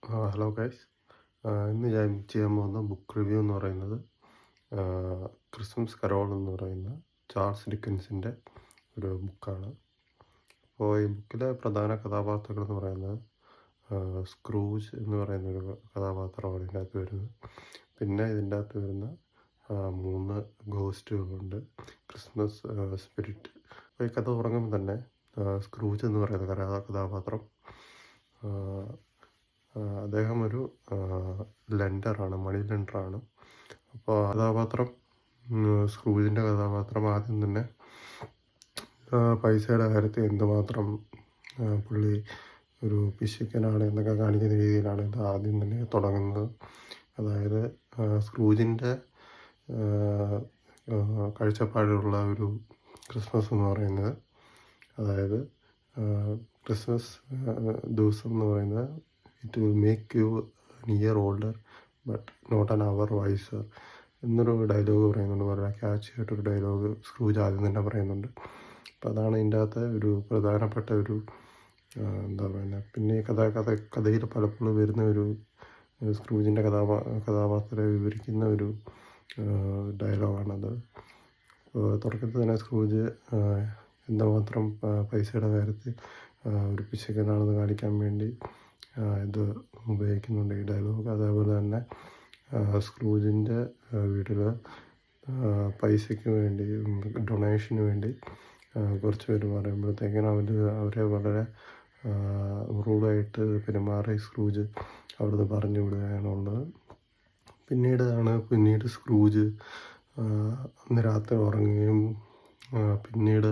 Hello guys. ഇന്ന് ഞാൻ ചെയ്യാൻ പോകുന്ന ബുക്ക് റിവ്യൂ എന്ന് പറയുന്നത് ക്രിസ്മസ് കരോൾ എന്ന് പറയുന്ന ചാൾസ് ഡിക്കൻസിൻ്റെ ഒരു ബുക്കാണ്. അപ്പോൾ ഈ ബുക്കിലെ പ്രധാന കഥാപാത്രങ്ങൾ എന്ന് പറയുന്നത് സ്ക്രൂജ് എന്ന് പറയുന്നൊരു കഥാപാത്രമാണ് ഇതിൻ്റെ അകത്ത് വരുന്നത്. പിന്നെ ഇതിൻ്റെ അകത്ത് വരുന്ന 3 ഗോസ്റ്റുകളുണ്ട്, ക്രിസ്മസ് സ്പിരിറ്റ്. അപ്പോൾ ഈ കഥ തുടങ്ങുമ്പോൾ തന്നെ സ്ക്രൂജ് എന്ന് പറയുന്ന കഥാപാത്രം അദ്ദേഹം ഒരു ലെൻഡറാണ്, മണി ലെൻഡറാണ്. അപ്പോൾ സ്ക്രൂജിൻ്റെ കഥാപാത്രം ആദ്യം തന്നെ പൈസയുടെ കാര്യത്തിൽ എന്തുമാത്രം പുള്ളി ഒരു പിശുക്കനാണ് എന്നൊക്കെ കാണിക്കുന്ന രീതിയിലാണ് ഇത് ആദ്യം തന്നെ തുടങ്ങുന്നത്. അതായത് സ്ക്രൂജിൻ്റെ കാഴ്ചപ്പാടിലുള്ള ഒരു ക്രിസ്മസ് എന്ന് പറയുന്നത്, അതായത് ക്രിസ്മസ് ദിവസം എന്ന് പറയുന്നത് it will make you an year older but not an hour wiser എന്നൊരു ഡയലോഗ് പറയുന്നുണ്ട്. വളരെ ക്യാച്ച് ആയിട്ടൊരു ഡയലോഗ് സ്ക്രൂജ് ആദ്യം തന്നെ പറയുന്നുണ്ട്. അപ്പോൾ അതാണ് ഇതിൻ്റെ അകത്തെ ഒരു പ്രധാനപ്പെട്ട ഒരു എന്താ പറയുക. പിന്നെ കഥയിൽ പലപ്പോഴും വരുന്ന ഒരു സ്ക്രൂജിൻ്റെ കഥാപാത്രത്തെ വിവരിക്കുന്ന ഒരു ഡയലോഗാണത്. തുടക്കത്തിൽ തന്നെ സ്ക്രൂജ് എന്തുമാത്രം പൈസയുടെ കാര്യത്തിൽ ഒരു പിശുക്കനാണെന്ന് കാണിക്കാൻ വേണ്ടി ഇത് ഉപയോഗിക്കുന്നുണ്ട് ഈ ഡയലോഗ്. അതേപോലെ തന്നെ സ്ക്രൂജിൻ്റെ വീട്ടിൽ പൈസയ്ക്ക് വേണ്ടി, ഡൊണേഷന് വേണ്ടി കുറച്ച് പേര് പറയുമ്പോഴത്തേക്കിനും അവരെ വളരെ റൂഡായിട്ട് പെരുമാറി സ്ക്രൂജ് അവിടുന്ന് പറഞ്ഞു വിടുകയാണുള്ളത്. പിന്നീട് സ്ക്രൂജ് അന്ന് രാത്രി ഉറങ്ങുകയും പിന്നീട്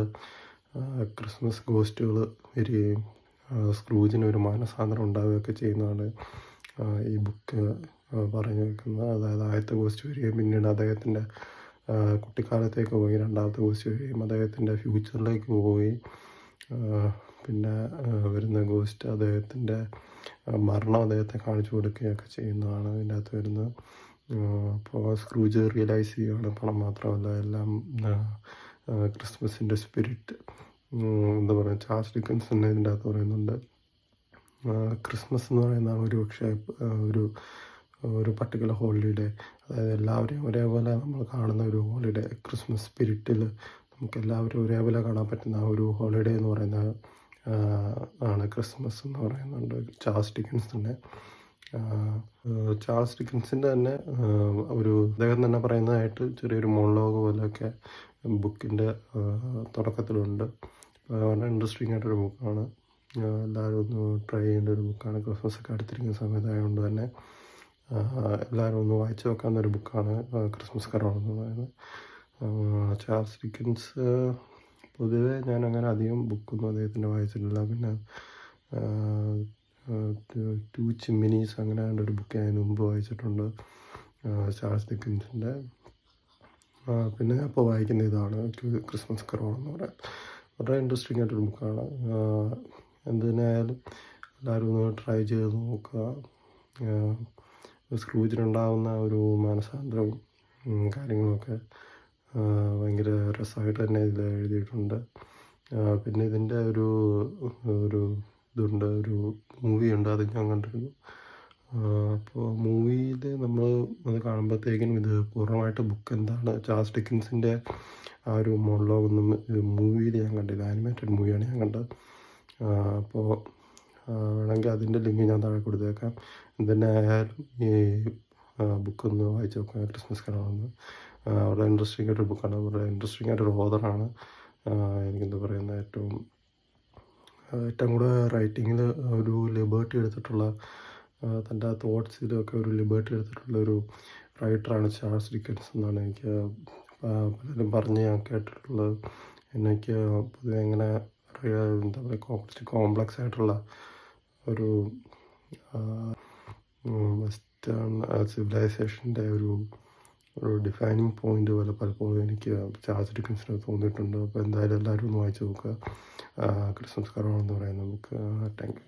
ക്രിസ്മസ് ഗോസ്റ്റുകൾ വരികയും സ്ക്രൂജിന് ഒരു മാനസാന്തരം ഉണ്ടാവുകയൊക്കെ ചെയ്യുന്നതാണ് ഈ ബുക്ക് പറഞ്ഞു വെക്കുന്നത്. അതായത് ആദ്യത്തെ ഗോസ്റ്റ് വരികയും പിന്നീട് അദ്ദേഹത്തിൻ്റെ കുട്ടിക്കാലത്തേക്ക് പോയി, രണ്ടാമത്തെ ഗോസ്റ്റ് വരികയും അദ്ദേഹത്തിൻ്റെ ഫ്യൂച്ചറിലേക്ക് പോവുകയും പിന്നെ വരുന്ന ഗോസ്റ്റ് അദ്ദേഹത്തിൻ്റെ മരണം അദ്ദേഹത്തെ കാണിച്ചു കൊടുക്കുകയൊക്കെ ചെയ്യുന്നതാണ് ഇതിൻ്റെ അകത്ത് വരുന്നത്. അപ്പോൾ സ്ക്രൂജ് റിയലൈസ് ചെയ്യുകയാണ് പണം മാത്രമല്ല എല്ലാം ക്രിസ്മസിൻ്റെ സ്പിരിറ്റ്. എന്താ പറയുക, ചാൾസ് ഡിക്കൻസ് തന്നെ ഇതിൻ്റെ അകത്ത് പറയുന്നുണ്ട്. ക്രിസ്മസ് എന്ന് പറയുന്ന ഒരു പർട്ടിക്കുലർ ഹോളിഡേ, അതായത് എല്ലാവരെയും ഒരേപോലെ നമ്മൾ കാണുന്ന ഒരു ഹോളിഡേ, ക്രിസ്മസ് സ്പിരിറ്റിൽ നമുക്ക് എല്ലാവരും ഒരേപോലെ കാണാൻ പറ്റുന്ന ഒരു ഹോളിഡേ എന്ന് പറയുന്ന ആണ് ക്രിസ്മസ് എന്ന് പറയുന്നുണ്ട് ചാൾസ് ഡിക്കൻസ് തന്നെ. ചാൾസ് ഡിക്കൻസിൻ്റെ തന്നെ അദ്ദേഹം തന്നെ പറയുന്നതായിട്ട് ചെറിയൊരു മോണോലോഗ് പോലെയൊക്കെ ബുക്കിൻ്റെ തുടക്കത്തിലുണ്ട്. വളരെ ഇൻട്രസ്റ്റിംഗ് ആയിട്ടൊരു ബുക്കാണ്. എല്ലാവരും ഒന്ന് ട്രൈ ചെയ്യേണ്ട ഒരു ബുക്കാണ്. ക്രിസ്മസ് ഒക്കെ അടുത്തിരിക്കുന്ന സമയത്തായതുകൊണ്ട് തന്നെ എല്ലാവരും ഒന്ന് വായിച്ചു വെക്കാവുന്നൊരു ബുക്കാണ് ക്രിസ്മസ് കരോൾ എന്ന് പറയുന്നത്. ചാൾസ് ഡിക്കൻസ് പൊതുവെ ഞാൻ അങ്ങനെ അധികം ബുക്കൊന്നും അദ്ദേഹത്തിൻ്റെ വായിച്ചിട്ടില്ല. പിന്നെ 2 ചിമ്മിനീസ് അങ്ങനെ ഒരു ബുക്ക് ഞാൻ മുമ്പ് വായിച്ചിട്ടുണ്ട് ചാൾസ് ഡിക്കൻസിൻ്റെ. പിന്നെ ഞാൻ ഇപ്പോൾ വായിക്കുന്ന ഇതാണ് ക്രിസ്മസ് കരോൾ എന്ന് പറയുന്നത്. വളരെ ഇൻട്രസ്റ്റിംഗ് ആയിട്ടൊരു ബുക്കാണ്. എന്തിനായാലും എല്ലാവരും ഒന്ന് ട്രൈ ചെയ്ത് നോക്കുക. സ്ക്രൂജിനുണ്ടാകുന്ന ഒരു മാനസാന്തരവും കാര്യങ്ങളുമൊക്കെ ഭയങ്കര രസമായിട്ട് തന്നെ ഇതിൽ എഴുതിയിട്ടുണ്ട്. പിന്നെ ഇതിൻ്റെ ഒരു മൂവിയുണ്ട്, അത് ഞാൻ കണ്ടിരുന്നു. അപ്പോൾ മൂവിയിൽ നമ്മൾ അത് കാണുമ്പോഴത്തേക്കിനും ഇത് പൂർണ്ണമായിട്ട് ബുക്ക് എന്താണ് ചാൾസ് ഡിക്കൻസിൻ്റെ ആ ഒരു മോണോലോഗൊന്നും മൂവിയിൽ ഞാൻ കണ്ടില്ല. ആനിമേറ്റഡ് മൂവിയാണ് ഞാൻ കണ്ടത്. അപ്പോൾ വേണമെങ്കിൽ അതിൻ്റെ ലിങ്ക് ഞാൻ താഴെ കൊടുത്തേക്കാം. എന്തുതന്നെ ആയാലും ഈ ബുക്കൊന്ന് വായിച്ച് നോക്കാം, ക്രിസ്മസ് കരോളെന്ന്. വളരെ ഇൻട്രസ്റ്റിംഗ് ആയിട്ടൊരു ബുക്കാണ്, വളരെ ഇൻട്രസ്റ്റിംഗ് ആയിട്ടൊരു ഓഥറാണ്. എനിക്കെന്താ പറയുന്നത്, ഏറ്റവും കൂടെ റൈറ്റിങ്ങിൽ ഒരു ലിബർട്ടി എടുത്തിട്ടുള്ള, തൻ്റെ തോട്ട്സിലൊക്കെ ഒരു ലിബർട്ടി എടുത്തിട്ടുള്ള ഒരു റൈറ്ററാണ് ചാൾസ് ഡിക്കൻസ് എന്നാണ് എനിക്ക് പലരും പറഞ്ഞ് ഞാൻ കേട്ടിട്ടുള്ളത്. എനിക്ക് പൊതുവെ ഇങ്ങനെ എന്താ പറയുക, കുറച്ച് കോംപ്ലക്സ് ആയിട്ടുള്ള ഒരു വെസ്റ്റേൺ സിവിലൈസേഷൻ്റെ ഒരു ഡിഫൈനിങ് പോയിന്റ് പോലെ പലപ്പോഴും എനിക്ക് ചാൾസ് ഡിക്കൻസിന് തോന്നിയിട്ടുണ്ട്. അപ്പോൾ എന്തായാലും എല്ലാവരും ഒന്ന് വായിച്ച് നോക്കുക ക്രിസ്മസ് കരോൾ എന്ന് പറയുന്ന ബുക്ക്. Thank you.